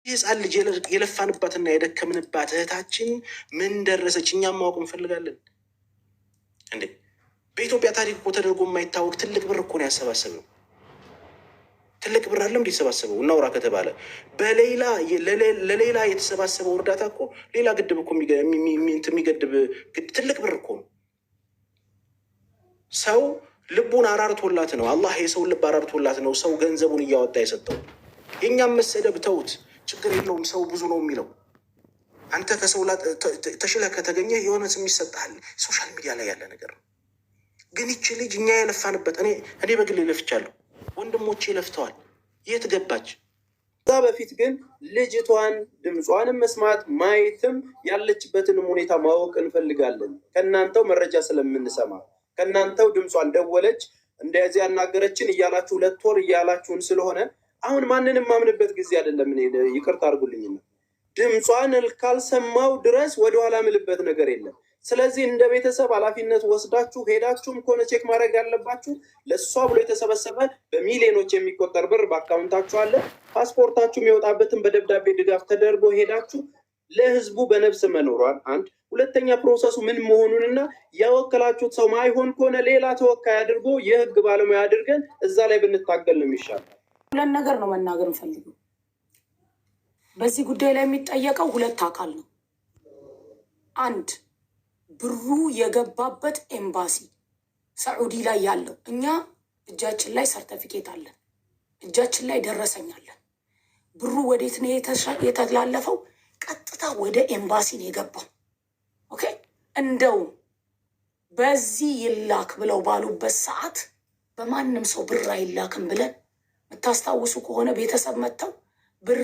የህፃን ልጅ የለፋንባትና የደከምንባት እህታችን ምን ደረሰች? እኛም ማወቅ እንፈልጋለን እንዴ። በኢትዮጵያ ታሪክ እኮ ተደርጎ የማይታወቅ ትልቅ ብር እኮ ነው ያሰባሰብነው። ትልቅ ብር አለም የተሰባሰበው እናውራ ከተባለ ለሌላ የተሰባሰበው እርዳታ እኮ ሌላ ግድብ እኮ የሚገድብ ትልቅ ብር እኮ ነው። ሰው ልቡን አራርቶላት ነው። አላህ የሰው ልብ አራርቶላት ነው ሰው ገንዘቡን እያወጣ የሰጠው። የእኛም መሰደብ ተውት፣ ችግር የለውም ሰው ብዙ ነው የሚለው። አንተ ከሰው ተሽለህ ከተገኘ የሆነ ስም ይሰጥሃል። ሶሻል ሚዲያ ላይ ያለ ነገር ነው። ግን ይቺ ልጅ እኛ የለፋንበት እኔ በግሌ ለፍቻለሁ፣ ወንድሞቼ ለፍተዋል። የት ገባች? ከዛ በፊት ግን ልጅቷን ድምጿንም መስማት ማየትም ያለችበትንም ሁኔታ ማወቅ እንፈልጋለን። ከእናንተው መረጃ ስለምንሰማ ከእናንተው ድምጿን ደወለች እንደዚህ ያናገረችን እያላችሁ 2 ወር እያላችሁን ስለሆነ አሁን ማንንም ማምንበት ጊዜ አይደለም። ይቅርታ አድርጉልኝና ድምጿን ካልሰማው ድረስ ወደኋላ ምልበት ነገር የለም። ስለዚህ እንደ ቤተሰብ ኃላፊነት ወስዳችሁ ሄዳችሁም ከሆነ ቼክ ማድረግ ያለባችሁ ለእሷ ብሎ የተሰበሰበ በሚሊዮኖች የሚቆጠር ብር በአካውንታችሁ አለ። ፓስፖርታችሁ የሚወጣበትን በደብዳቤ ድጋፍ ተደርጎ ሄዳችሁ ለህዝቡ በነፍስ መኖሯን አንድ፣ ሁለተኛ ፕሮሰሱ ምን መሆኑንና ያወከላችሁት ሰው ማይሆን ከሆነ ሌላ ተወካይ አድርጎ የህግ ባለሙያ አድርገን እዛ ላይ ብንታገል ነው የሚሻለው። ሁለት ነገር ነው መናገር እንፈልገው። በዚህ ጉዳይ ላይ የሚጠየቀው 2 አካል ነው። አንድ ብሩ የገባበት ኤምባሲ ሳዑዲ ላይ ያለው፣ እኛ እጃችን ላይ ሰርተፊኬት አለን፣ እጃችን ላይ ደረሰኛለን። ብሩ ወዴት ነው የተላለፈው? ቀጥታ ወደ ኤምባሲ ነው የገባው። ኦኬ። እንደውም በዚህ ይላክ ብለው ባሉበት ሰዓት በማንም ሰው ብር አይላክም ብለን የምታስታውሱ ከሆነ ቤተሰብ መጥተው ብር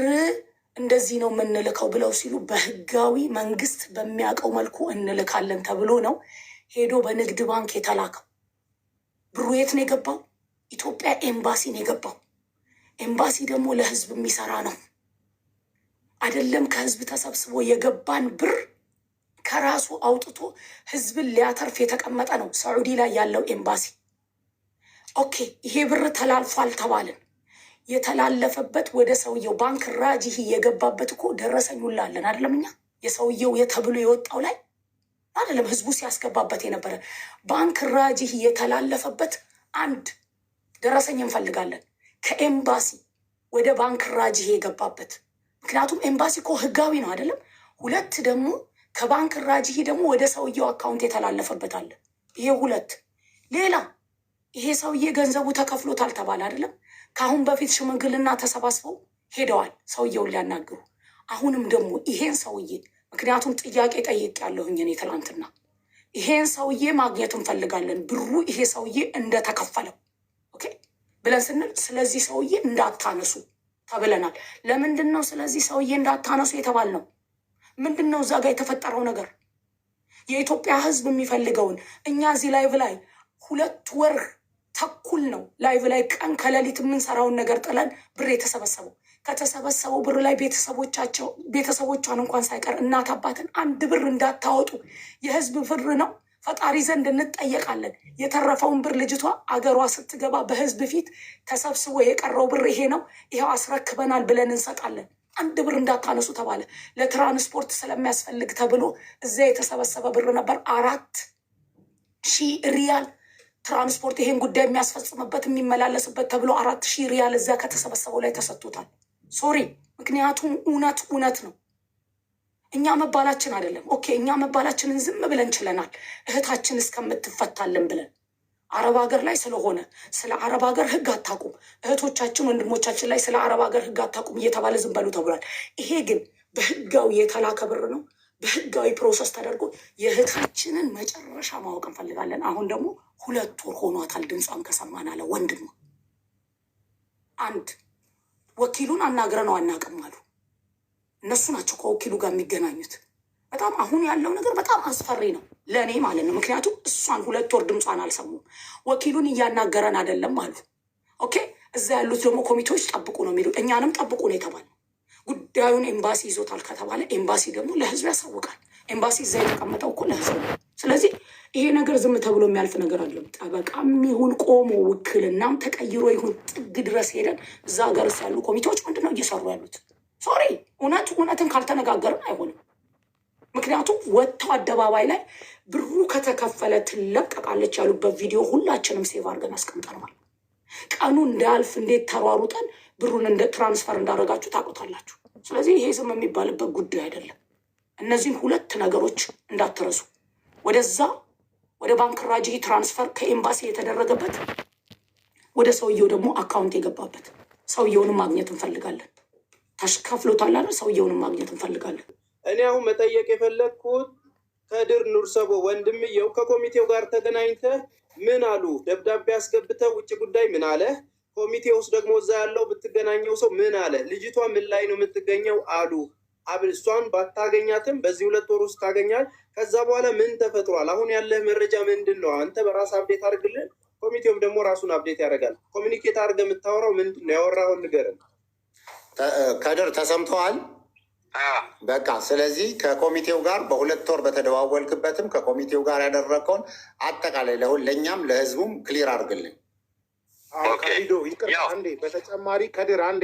እንደዚህ ነው የምንልከው ብለው ሲሉ በህጋዊ መንግስት በሚያውቀው መልኩ እንልካለን ተብሎ ነው ሄዶ በንግድ ባንክ የተላከው። ብሩ የት ነው የገባው? ኢትዮጵያ ኤምባሲ ነው የገባው። ኤምባሲ ደግሞ ለህዝብ የሚሰራ ነው አይደለም። ከህዝብ ተሰብስቦ የገባን ብር ከራሱ አውጥቶ ህዝብን ሊያተርፍ የተቀመጠ ነው ሳዑዲ ላይ ያለው ኤምባሲ። ኦኬ፣ ይሄ ብር ተላልፏል ተባልን። የተላለፈበት ወደ ሰውየው ባንክ ራጂህ የገባበት እኮ ደረሰኝ ሁላለን አይደለም። እኛ የሰውየው የተብሎ የወጣው ላይ አይደለም ህዝቡ ሲያስገባበት የነበረ ባንክ ራጂህ የተላለፈበት አንድ ደረሰኝ እንፈልጋለን፣ ከኤምባሲ ወደ ባንክ ራጂህ የገባበት። ምክንያቱም ኤምባሲ እኮ ህጋዊ ነው አይደለም። 2 ደግሞ ከባንክ ራጂህ ደግሞ ወደ ሰውየው አካውንት የተላለፈበት አለ። ይሄ 2። ሌላ ይሄ ሰውዬ ገንዘቡ ተከፍሎታል ተባለ አይደለም። ከአሁን በፊት ሽምግልና ተሰባስበው ሄደዋል ሰውየውን ሊያናግሩ። አሁንም ደግሞ ይሄን ሰውዬ ምክንያቱም ጥያቄ ጠይቅ ያለሁኝ እኔ ትላንትና፣ ይሄን ሰውዬ ማግኘት እንፈልጋለን ብሩ ይሄ ሰውዬ እንደተከፈለው ኦኬ ብለን ስንል ስለዚህ ሰውዬ እንዳታነሱ ተብለናል። ለምንድን ነው ስለዚህ ሰውዬ እንዳታነሱ የተባልነው? ምንድን ነው እዛ ጋር የተፈጠረው ነገር? የኢትዮጵያ ህዝብ የሚፈልገውን እኛ እዚህ ላይቭ ላይ 2 ወር ተኩል ነው ላይቭ ላይ ቀን ከሌሊት የምንሰራውን ነገር ጥለን ብር የተሰበሰበው። ከተሰበሰበው ብር ላይ ቤተሰቦቿን እንኳን ሳይቀር እናት አባትን 1 ብር እንዳታወጡ፣ የህዝብ ብር ነው፣ ፈጣሪ ዘንድ እንጠየቃለን። የተረፈውን ብር ልጅቷ አገሯ ስትገባ በህዝብ ፊት ተሰብስቦ የቀረው ብር ይሄ ነው፣ ይኸው አስረክበናል ብለን እንሰጣለን። 1 ብር እንዳታነሱ ተባለ። ለትራንስፖርት ስለሚያስፈልግ ተብሎ እዛ የተሰበሰበ ብር ነበር 4,000 ሪያል ትራንስፖርት ይሄን ጉዳይ የሚያስፈጽምበት የሚመላለስበት ተብሎ 4,000 ሪያል እዛ ከተሰበሰበው ላይ ተሰጥቶታል። ሶሪ፣ ምክንያቱም እውነት ነው። እኛ መባላችን አይደለም። ኦኬ፣ እኛ መባላችንን ዝም ብለን ችለናል፣ እህታችን እስከምትፈታልን ብለን። አረብ ሀገር ላይ ስለሆነ ስለ አረብ ሀገር ህግ አታቁም፣ እህቶቻችን ወንድሞቻችን ላይ ስለ አረብ ሀገር ህግ አታቁም እየተባለ ዝም በሉ ተብሏል። ይሄ ግን በህጋዊ የተላከ ብር ነው። በህጋዊ ፕሮሰስ ተደርጎ የእህታችንን መጨረሻ ማወቅ እንፈልጋለን። አሁን ደግሞ 2 ወር ሆኗታል ድምጿን ከሰማን አለ ወንድሟ። 1 ወኪሉን አናግረነው አናውቅም አሉ። እነሱ ናቸው ከወኪሉ ጋር የሚገናኙት። በጣም አሁን ያለው ነገር በጣም አስፈሪ ነው ለእኔ ማለት ነው። ምክንያቱም እሷን 2 ወር ድምጿን አልሰሙም። ወኪሉን እያናገረን አይደለም አሉ። ኦኬ፣ እዛ ያሉት ደግሞ ኮሚቴዎች ጠብቁ ነው የሚሉ። እኛንም ጠብቁ ነው የተባለ። ጉዳዩን ኤምባሲ ይዞታል ከተባለ ኤምባሲ ደግሞ ለህዝብ ያሳውቃል። ኤምባሲ እዛ የተቀመጠው እኮ ለህዝብ ነው። ስለዚህ ይሄ ነገር ዝም ተብሎ የሚያልፍ ነገር አለም። ጠበቃም ይሁን ቆሞ ውክልናም ተቀይሮ ይሁን ጥግ ድረስ ሄደን እዛ ሀገር ያሉ ኮሚቴዎች ምንድነው እየሰሩ ያሉት? ሶሪ እውነትን ካልተነጋገርን አይሆንም። ምክንያቱም ወጥተው አደባባይ ላይ ብሩ ከተከፈለ ትለቀቃለች ያሉበት ቪዲዮ ሁላችንም ሴቭ አድርገን አስቀምጠነዋል። ቀኑ እንዳያልፍ እንዴት ተሯሩጠን ብሩን እንደ ትራንስፈር እንዳደረጋችሁ ታውቁታላችሁ። ስለዚህ ይሄ ዝም የሚባልበት ጉዳይ አይደለም። እነዚህን ሁለት ነገሮች እንዳትረሱ። ወደዛ ወደ ባንክ ራጂ ትራንስፈር ከኤምባሲ የተደረገበት ወደ ሰውየው ደግሞ አካውንት የገባበት ሰውየውንም ማግኘት እንፈልጋለን። ተከፍሎታል አለ። ሰውየውንም ማግኘት እንፈልጋለን። እኔ አሁን መጠየቅ የፈለግኩት ከድር ኑርሰቦ ወንድምየው ከኮሚቴው ጋር ተገናኝተህ ምን አሉ? ደብዳቤ አስገብተህ ውጭ ጉዳይ ምን አለ? ኮሚቴ ውስጥ ደግሞ እዛ ያለው ብትገናኘው ሰው ምን አለ? ልጅቷ ምን ላይ ነው የምትገኘው አሉ? እሷን ባታገኛትም በዚህ 2 ወር ውስጥ ታገኛል። ከዛ በኋላ ምን ተፈጥሯል? አሁን ያለህ መረጃ ምንድን ነው? አንተ በራስ አብዴት አድርግልን፣ ኮሚቴውም ደግሞ ራሱን አብዴት ያደርጋል። ኮሚኒኬት አድርገህ የምታወራው ምንድን ነው? ያወራውን ንገረን። ከድር ተሰምተዋል? በቃ ስለዚህ ከኮሚቴው ጋር በ2 ወር በተደዋወልክበትም ከኮሚቴው ጋር ያደረግከውን አጠቃላይ ለእኛም ለህዝቡም ክሊር አድርግልን። አንዴ በተጨማሪ ከድር አንዴ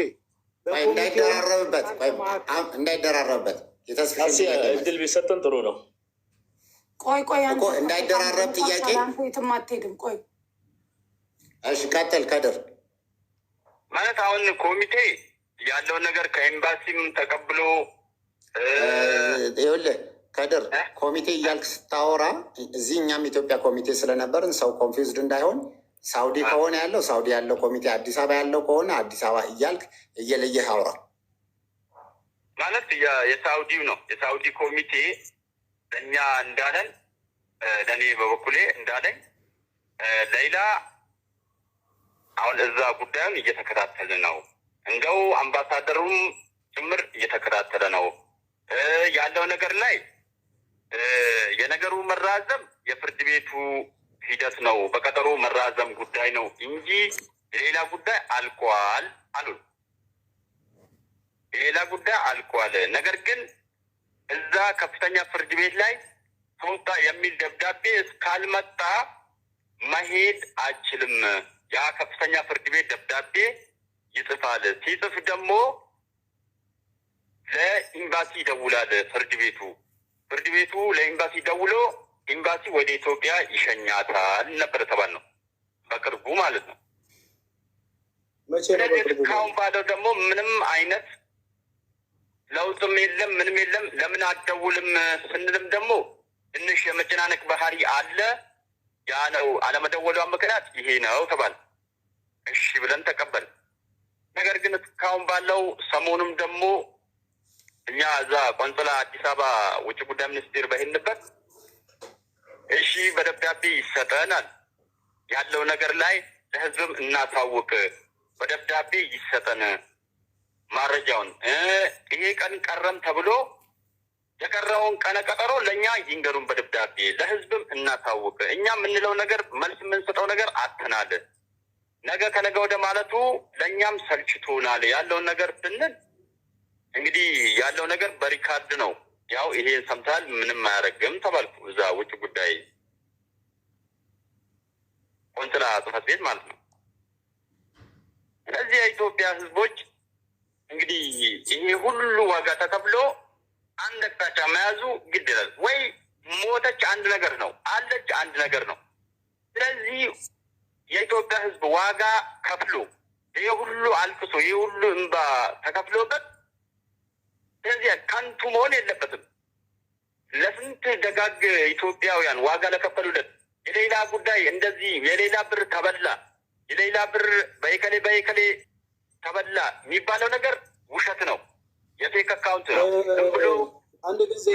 እንዳይደራረብበት እድል ቢሰጠን ጥሩ ነው። ቆይ እንዳይደራረብ ጥያቄ የትም አትሄድም። ቆይ እሺ፣ ቀጥል ከድር። ማለት አሁን ኮሚቴ ያለውን ነገር ከኤምባሲም ተቀብሎ ይኸውልህ ከድር ኮሚቴ እያልክ ስታወራ እዚህ እኛም ኢትዮጵያ ኮሚቴ ስለነበርን ሰው ኮንፊውዝድ እንዳይሆን ሳውዲ ከሆነ ያለው ሳውዲ ያለው ኮሚቴ፣ አዲስ አበባ ያለው ከሆነ አዲስ አበባ እያልክ እየለየህ አውራ። ማለት የሳውዲው ነው የሳውዲ ኮሚቴ ለእኛ እንዳለን፣ ለእኔ በበኩሌ እንዳለኝ ሌላ አሁን እዛ ጉዳዩን እየተከታተለ ነው። እንደው አምባሳደሩም ጭምር እየተከታተለ ነው ያለው ነገር ላይ የነገሩ መራዘም የፍርድ ቤቱ ሂደት ነው፣ በቀጠሮ መራዘም ጉዳይ ነው እንጂ የሌላ ጉዳይ አልቋል አሉ። የሌላ ጉዳይ አልቋል። ነገር ግን እዛ ከፍተኛ ፍርድ ቤት ላይ ተወጣ የሚል ደብዳቤ እስካልመጣ መሄድ አይችልም። ያ ከፍተኛ ፍርድ ቤት ደብዳቤ ይጽፋል። ሲጽፍ ደግሞ ለኤምባሲ ይደውላል። ፍርድ ቤቱ ለኤምባሲ ደውሎ ኤምባሲ ወደ ኢትዮጵያ ይሸኛታል ነበር ተባልነው፣ በቅርቡ ማለት ነው። ስለዚህ እስካሁን ባለው ደግሞ ምንም አይነት ለውጥም የለም፣ ምንም የለም። ለምን አትደውልም ስንልም ደግሞ ትንሽ የመጨናነቅ ባህሪ አለ። ያ ነው አለመደወሏ ምክንያት ይሄ ነው ተባለ። እሺ ብለን ተቀበል። ነገር ግን እስካሁን ባለው ሰሞኑም ደግሞ እኛ እዛ ቆንጽላ አዲስ አበባ ውጭ ጉዳይ ሚኒስቴር በሄድንበት እሺ በደብዳቤ ይሰጠናል ያለው ነገር ላይ ለህዝብም እናሳውቅ፣ በደብዳቤ ይሰጠን ማረጃውን። ይሄ ቀን ቀረም ተብሎ የቀረውን ቀነ ቀጠሮ ለእኛ ይንገሩን በደብዳቤ፣ ለህዝብም እናሳውቅ። እኛ የምንለው ነገር መልስ የምንሰጠው ነገር አተናል። ነገ ከነገ ወደ ማለቱ ለእኛም ሰልችቶናል። ያለውን ነገር ብንል እንግዲህ ያለው ነገር በሪካርድ ነው። ያው ይሄን ሰምታል፣ ምንም አያደርግም ተባልኩ። እዛ ውጭ ጉዳይ ቆንስላ ጽሕፈት ቤት ማለት ነው። ስለዚህ የኢትዮጵያ ህዝቦች እንግዲህ ይሄ ሁሉ ዋጋ ተከፍሎ አንድ አቅጣጫ መያዙ ግድ ይላል። ወይ ሞተች አንድ ነገር ነው፣ አለች አንድ ነገር ነው። ስለዚህ የኢትዮጵያ ህዝብ ዋጋ ከፍሎ ይሄ ሁሉ አልቅሶ ይሄ ሁሉ እንባ ተከፍሎበት፣ ስለዚህ ከንቱ መሆን የለበትም። ለስንት ደጋግ ኢትዮጵያውያን ዋጋ ለከፈሉለት የሌላ ጉዳይ እንደዚህ የሌላ ብር ተበላ፣ የሌላ ብር በየከሌ ተበላ የሚባለው ነገር ውሸት ነው፣ የፌክ አካውንት ነው። ዝም ብሎ አንድ ጊዜ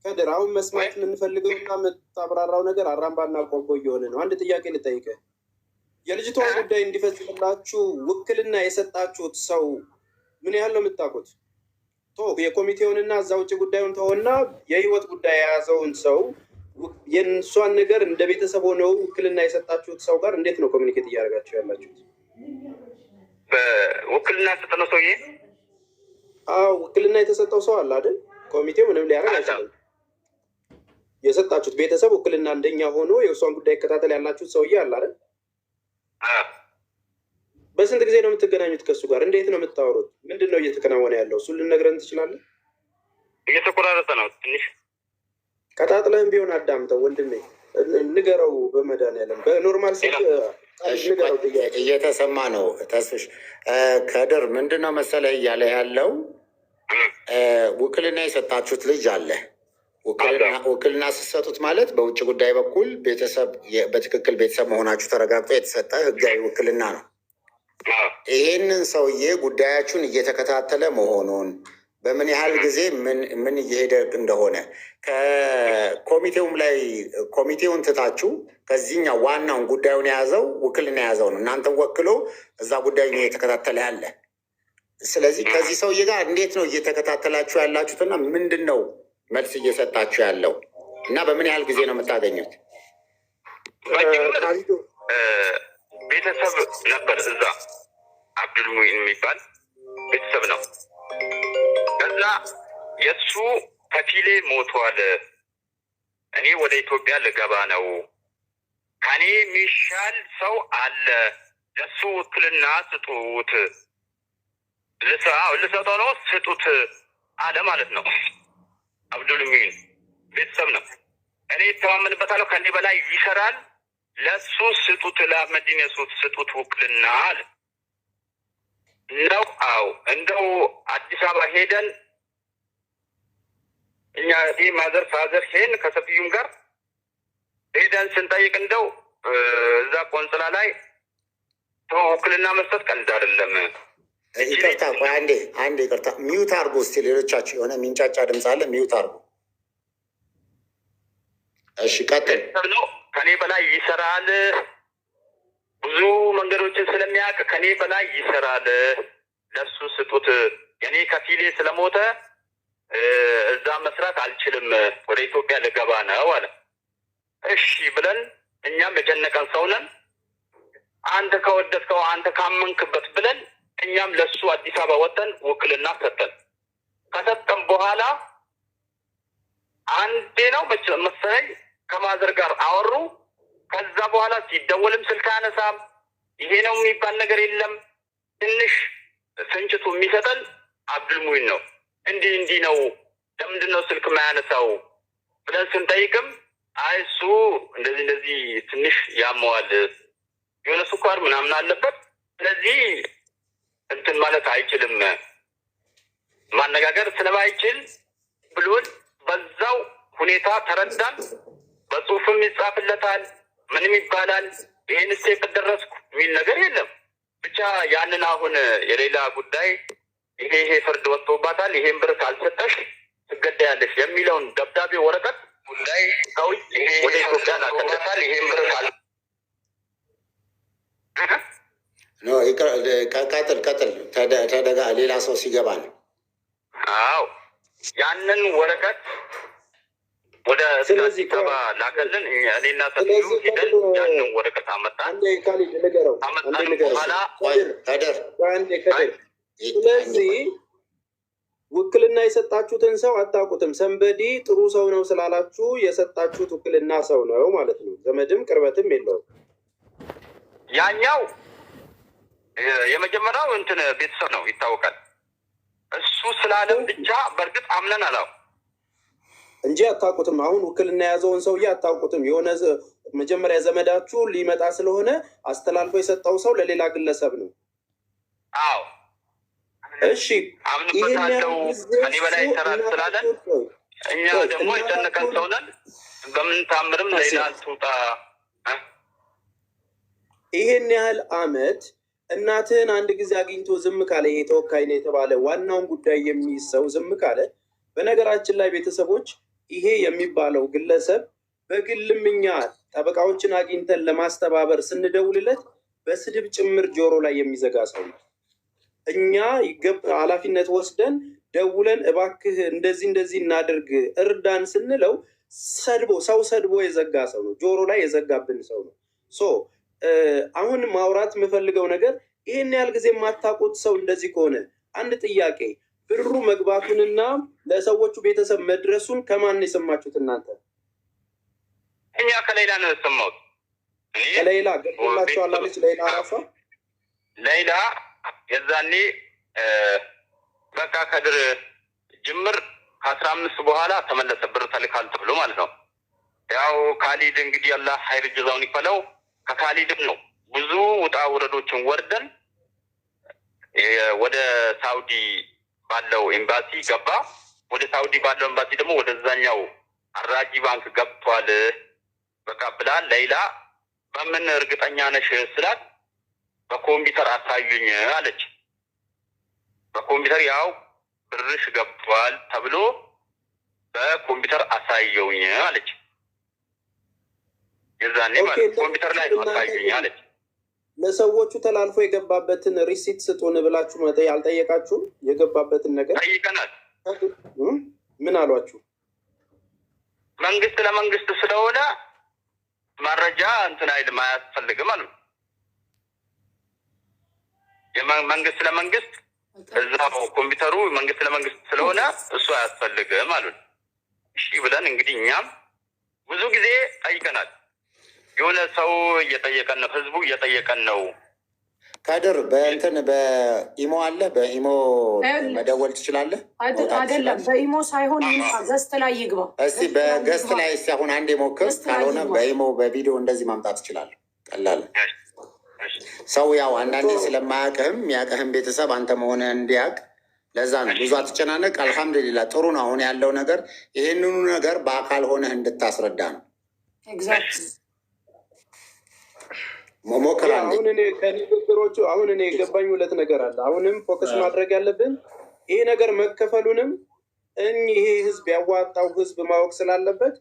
ከድር አሁን መስማት የምንፈልገውና የምታብራራው ነገር አራምባና ቆቦ እየሆነ ነው። አንድ ጥያቄ ልጠይቅህ። የልጅቷን ጉዳይ እንዲፈጽምላችሁ ውክልና የሰጣችሁት ሰው ምን ያህል ነው የምታውቁት? የኮሚቴውንና እዛ ውጭ ጉዳዩን ተሆና የህይወት ጉዳይ የያዘውን ሰው የእሷን ነገር እንደ ቤተሰብ ሆነው ውክልና የሰጣችሁት ሰው ጋር እንዴት ነው ኮሚኒኬት እያደረጋችሁ ያላችሁት? በውክልና የሰጠነው ሰውዬ ውክልና የተሰጠው ሰው አለ አይደል? ኮሚቴው ምንም ሊያደርግ አይችልም። የሰጣችሁት ቤተሰብ ውክልና እንደኛ ሆኖ የእሷን ጉዳይ ይከታተል ያላችሁት ሰውዬ አለ አይደል? በስንት ጊዜ ነው የምትገናኙት ከእሱ ጋር? እንዴት ነው የምታወሩት? ምንድን ነው እየተከናወነ ያለው? እሱን ልነግረን ትችላለህ? እየተቆራረጠ ነው ትንሽ። ቀጣጥለህም ቢሆን አዳምጠው ወንድሜ፣ ንገረው። በመድኃኒዓለም በኖርማል ስልክ ንገረው። እየተሰማ ነው። ተስፍሽ ከድር ምንድን ነው መሰለህ እያለ ያለው ውክልና የሰጣችሁት ልጅ አለ። ውክልና ስትሰጡት ማለት በውጭ ጉዳይ በኩል ቤተሰብ በትክክል ቤተሰብ መሆናችሁ ተረጋግጦ የተሰጠ ህጋዊ ውክልና ነው። ይሄንን ሰውዬ ጉዳያችሁን እየተከታተለ መሆኑን በምን ያህል ጊዜ ምን እየሄደ እንደሆነ ከኮሚቴውም ላይ ኮሚቴውን ትታችሁ ከዚህኛው ዋናውን ጉዳዩን የያዘው ውክልና የያዘው ነው። እናንተን ወክሎ እዛ ጉዳዩን እየተከታተለ ያለ። ስለዚህ ከዚህ ሰውዬ ጋር እንዴት ነው እየተከታተላችሁ ያላችሁትና ምንድን ነው መልስ እየሰጣችሁ ያለው እና በምን ያህል ጊዜ ነው የምታገኙት? ቤተሰብ ነበር እዛ አብዱልሙኢን የሚባል ቤተሰብ ነው። ከዛ የእሱ ከፊሌ ሞቷል፣ እኔ ወደ ኢትዮጵያ ልገባ ነው፣ ከኔ የሚሻል ሰው አለ፣ ለሱ ውክልና ስጡት፣ ልሰጠው ነው ስጡት አለ ማለት ነው። አብዱልሙኢን ቤተሰብ ነው። እኔ ይተማመንበታለሁ፣ ከኔ በላይ ይሰራል፣ ለሱ ስጡት፣ ለአህመዲን የሱት ስጡት ውክልና አለ ነው። አዎ እንደው አዲስ አበባ ሄደን እኛ ማዘር ፋዘር ሄን ከሰፊዩም ጋር ሄደን ስንጠይቅ እንደው እዛ ቆንጽላ ላይ ውክልና መስጠት ቀልድ አይደለም። ይቅርታ ቆይ አንዴ ይቅርታ፣ ሚዩት አርጉ እስኪ። ሌሎቻችሁ የሆነ ሚንጫጫ ድምፅ አለ፣ ሚዩት አርጉ። እሺ ቀጥል። ነው ከኔ በላይ ይሰራል፣ ብዙ መንገዶችን ስለሚያውቅ ከኔ በላይ ይሰራል፣ ለሱ ስጡት፣ የኔ ከፊሌ ስለሞተ እዛ መስራት አልችልም፣ ወደ ኢትዮጵያ ልገባ ነው አለ። እሺ ብለን እኛም የጨነቀን ሰው ነን፣ አንተ ከወደድከው አንተ ካመንክበት ብለን እኛም ለሱ አዲስ አበባ ወጥተን ውክልና ሰጠን። ከሰጠን በኋላ አንዴ ነው መሰለኝ ከማዘር ጋር አወሩ። ከዛ በኋላ ሲደወልም ስልክ አነሳም፣ ይሄ ነው የሚባል ነገር የለም። ትንሽ ፍንጭቱ የሚሰጠን አብዱልሙኢን ነው። እንዲህ ነው፣ ለምንድን ነው ስልክ ማያነሳው ብለን ስንጠይቅም አይ እሱ እንደዚህ ትንሽ ያመዋል፣ የሆነ ስኳር ምናምን አለበት፣ ስለዚህ እንትን ማለት አይችልም፣ ማነጋገር ስለማይችል ብሎን በዛው ሁኔታ ተረዳን። በጽሁፍም ይጻፍለታል፣ ምንም ይባላል። ይህን ስቴፕ ደረስኩ የሚል ነገር የለም። ብቻ ያንን አሁን የሌላ ጉዳይ ይሄ ፍርድ ወጥቶባታል፣ ይሄን ብር ካልሰጠሽ ትገደያለሽ የሚለውን ደብዳቤ ወረቀት ጉዳይ ከውጭ ወደ ኢትዮጵያ ላከለታል። ይሄን ብር ቀጥል ተደጋ ሌላ ሰው ሲገባ ነው። አዎ ያንን ወረቀት ወደ አዲስ አበባ ላከልን። እኔና ሰፊዩ ሄደን ያንን ወረቀት አመጣን። በኋላ ስለዚህ ውክልና የሰጣችሁትን ሰው አታውቁትም። ሰንበዲ ጥሩ ሰው ነው ስላላችሁ የሰጣችሁት ውክልና ሰው ነው ማለት ነው። ዘመድም ቅርበትም የለውም። ያኛው የመጀመሪያው እንትን ቤተሰብ ነው ይታወቃል። እሱ ስላለም ብቻ በእርግጥ አምነን አላው እንጂ አታውቁትም። አሁን ውክልና የያዘውን ሰውዬ አታውቁትም። የሆነ መጀመሪያ ዘመዳችሁ ሊመጣ ስለሆነ አስተላልፎ የሰጠው ሰው ለሌላ ግለሰብ ነው። አዎ እሺ፣ አምንበታለው ከኔ በላይ ይሰራል ስላለን እኛ ደግሞ የጨነቀን ሰው ነን። በምን ታምርም ሌላ ትውጣ። ይሄን ያህል አመት እናትህን አንድ ጊዜ አግኝቶ ዝም ካለ፣ ይሄ ተወካይ ነው የተባለ ዋናውን ጉዳይ የሚይዝ ሰው ዝም ካለ፣ በነገራችን ላይ ቤተሰቦች ይሄ የሚባለው ግለሰብ በግልም እኛ ጠበቃዎችን አግኝተን ለማስተባበር ስንደውልለት በስድብ ጭምር ጆሮ ላይ የሚዘጋ ሰው ነው። እኛ ኃላፊነት ወስደን ደውለን እባክህ እንደዚህ እናድርግ እርዳን ስንለው ሰድቦ የዘጋ ሰው ነው። ጆሮ ላይ የዘጋብን ሰው ነው። አሁን ማውራት የምፈልገው ነገር ይህን ያህል ጊዜ የማታውቁት ሰው እንደዚህ ከሆነ አንድ ጥያቄ፣ ብሩ መግባቱንና ለሰዎቹ ቤተሰብ መድረሱን ከማን የሰማችሁት እናንተ? እኛ ከሌላ ነው የሰማሁት። ከሌላ ገብቶላችኋል አለች ሌላ ራሷ ሌላ የዛኔ በቃ ከድር ጅምር ከ15 በኋላ ተመለሰ ብር ተልካል ተብሎ ማለት ነው። ያው ካሊድ እንግዲህ አላህ ሀይር ጀዛውን ይክፈለው። ከካሊድም ነው ብዙ ውጣ ውረዶችን ወርደን ወደ ሳውዲ ባለው ኤምባሲ ገባ። ወደ ሳውዲ ባለው ኤምባሲ ደግሞ ወደዛኛው አራጂ ባንክ ገብቷል በቃ ብላ ሌላ በምን እርግጠኛ ነሽ ስላት በኮምፒውተር አሳዩኝ አለች። በኮምፒውተር ያው ብርሽ ገብቷል ተብሎ በኮምፒውተር አሳየውኝ አለች። የዛኔ ማለት ኮምፒውተር ላይ አሳዩኝ አለች። ለሰዎቹ ተላልፎ የገባበትን ሪሲት ስጡን ብላችሁ አልጠየቃችሁም? የገባበትን ነገር ጠይቀናል። ምን አሏችሁ? መንግስት ለመንግስት ስለሆነ መረጃ እንትን አይልም አያስፈልግም አሉ። መንግስት ለመንግስት እዛው ኮምፒውተሩ መንግስት ለመንግስት ስለሆነ እሱ አያስፈልግም አሉ። እሺ ብለን እንግዲህ እኛም ብዙ ጊዜ ጠይቀናል። የሆነ ሰው እየጠየቀን ነው፣ ህዝቡ እየጠየቀን ነው። ከድር በእንትን በኢሞ አለ፣ በኢሞ መደወል ትችላለህ? አይደለም በኢሞ ሳይሆን ገስት ላይ ይግባ። እስቲ በገስት ላይ እስቲ አሁን አንድ ሞክር። ካልሆነ በኢሞ በቪዲዮ እንደዚህ ማምጣት ትችላለህ። ቀላል ሰው ያው አንዳንዴ ስለማያውቅህም ያውቅህም ቤተሰብ አንተ መሆንህ እንዲያውቅ ለዛ ነው። ብዙ አትጨናነቅ። አልሐምዱሊላህ ጥሩ ነው አሁን ያለው ነገር። ይህንኑ ነገር በአካል ሆነህ እንድታስረዳ ነው። ሞክር። አሁን እኔ ከንግግሮቹ አሁን እኔ የገባኝ ሁለት ነገር አለ። አሁንም ፎከስ ማድረግ ያለብን ይሄ ነገር መከፈሉንም ይሄ ህዝብ ያዋጣው ህዝብ ማወቅ ስላለበት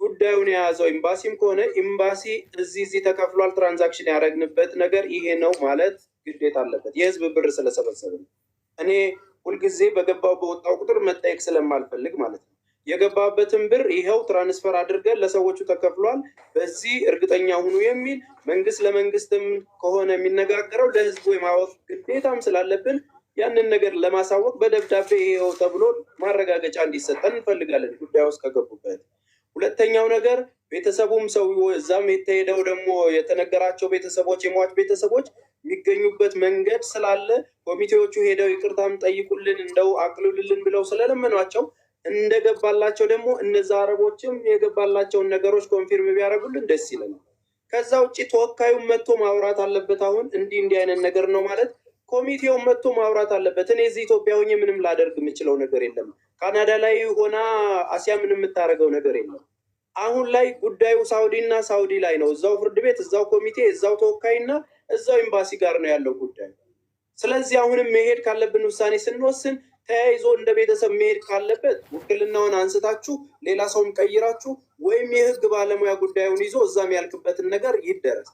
ጉዳዩን የያዘው ኤምባሲም ከሆነ ኤምባሲ እዚህ ተከፍሏል፣ ትራንዛክሽን ያደረግንበት ነገር ይሄ ነው ማለት ግዴታ አለበት። የህዝብ ብር ስለሰበሰብን እኔ ሁልጊዜ በገባው በወጣው ቁጥር መጠየቅ ስለማልፈልግ ማለት ነው። የገባበትን ብር ይኸው ትራንስፈር አድርገን ለሰዎቹ ተከፍሏል፣ በዚህ እርግጠኛ ሁኑ የሚል መንግስት ለመንግስትም ከሆነ የሚነጋገረው ለህዝቡ የማወቅ ግዴታም ስላለብን ያንን ነገር ለማሳወቅ በደብዳቤ ይኸው ተብሎ ማረጋገጫ እንዲሰጠን እንፈልጋለን ጉዳዩ ውስጥ ከገቡበት። ሁለተኛው ነገር ቤተሰቡም ሰው እዛም የተሄደው ደግሞ የተነገራቸው ቤተሰቦች የሟች ቤተሰቦች የሚገኙበት መንገድ ስላለ ኮሚቴዎቹ ሄደው ይቅርታም ጠይቁልን እንደው አቅልሉልን ብለው ስለለመኗቸው እንደገባላቸው ደግሞ እነዛ አረቦችም የገባላቸውን ነገሮች ኮንፊርም ቢያደርጉልን ደስ ይለናል። ከዛ ውጭ ተወካዩም መጥቶ ማውራት አለበት። አሁን እንዲህ አይነት ነገር ነው ማለት ኮሚቴውን መጥቶ ማውራት አለበት። እኔ እዚህ ኢትዮጵያ ሆኜ ምንም ላደርግ የምችለው ነገር የለም። ካናዳ ላይ ሆና አሲያ ምንም የምታደርገው ነገር የለም። አሁን ላይ ጉዳዩ ሳውዲ ላይ ነው። እዛው ፍርድ ቤት፣ እዛው ኮሚቴ፣ እዛው ተወካይና እዛው ኤምባሲ ጋር ነው ያለው ጉዳዩ። ስለዚህ አሁንም መሄድ ካለብን ውሳኔ ስንወስን ተያይዞ እንደ ቤተሰብ መሄድ ካለበት ውክልናውን አንስታችሁ ሌላ ሰውም ቀይራችሁ ወይም የህግ ባለሙያ ጉዳዩን ይዞ እዛም ያልክበትን ነገር ይደረስ።